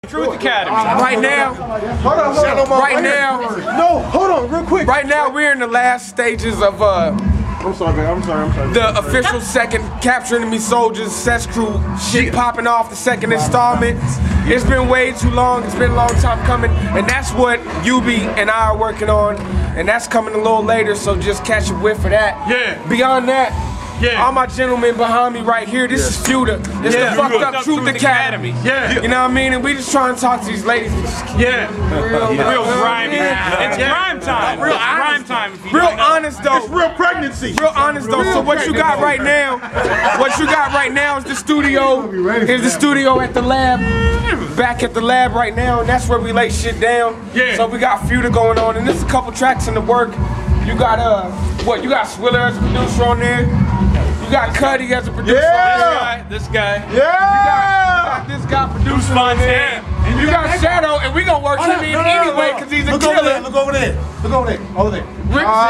Truth Academy. Right now, hold on, real quick. Right now, we're in the last stages of I'm sorry. the official second Capture Enemy Soldiers Sesh Crew shit popping off the second installment. It's been way too long. It's been a long time coming, and that's what Yubi and I are working on, and that's coming a little later. So just catch a whiff for that. Yeah. Beyond that. Yeah. All my gentlemen behind me right here, this is Fuda. This is the Fucked Up Truth Academy. Yeah. You know what I mean? And we just trying to talk to these ladies. Yeah. Real grimy. It's grime time. Real grime time. Real honest though. It's real pregnancy. Real honest though. So what you got right now? Is the studio. Is the studio at the lab. Back at the lab right now, and that's where we lay shit down. Yeah. So we got Fuda going on, and there's a couple tracks in the work. You got you got Swiller as a producer on there. You got Cuddy as a producer. Yeah. This guy. You got this guy producing on there. And you got Shadow, and we gonna work him in anyway because he's a killer. Look over there. Over there. Rick's in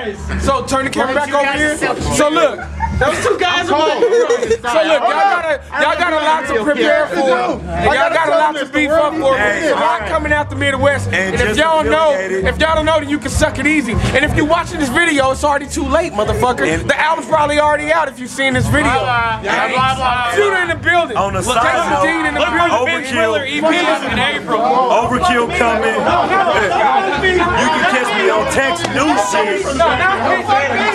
it too. So turn the camera back over here. So look. Those two guys are so look, y'all got a lot to prepare for. And y'all got a lot to beef up for. It's a lot coming out the Midwest. And if y'all don't know, then you can suck it easy. And if you're watching this video, it's already too late, motherfucker. The album's probably already out if you've seen this video. Fuda in the building. On the side Dean in the building. Overkill. EP is in April. Overkill coming. You can catch me on Text New Shit.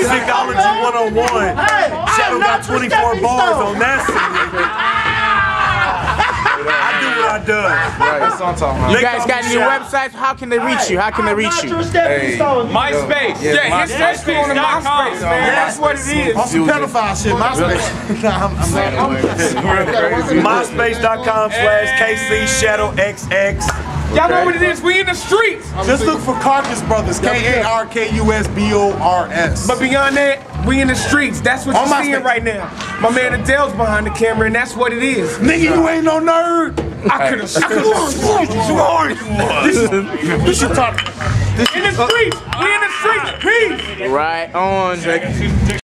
Psychology 101. Shadow got 24 bars on that CD. I do what I do. Right, that's what I'm talking about. You guys got any websites? How can they reach you? MySpace. Yeah, his Sesh Crew on the MySpace, man. That's what it is. On some pedophile shit, MySpace. MySpace.com/KC Shadow XX. Y'all know what it is. We in the streets. Just look for Carcass Brothers. KARKUSBORS. But beyond that, we in the streets. That's what you're seeing right now. My man Adele's behind the camera, and that's what it is. Nigga, you ain't no nerd. I could've sworn you are. You should talk. In the streets. We in the streets. Peace. Right on.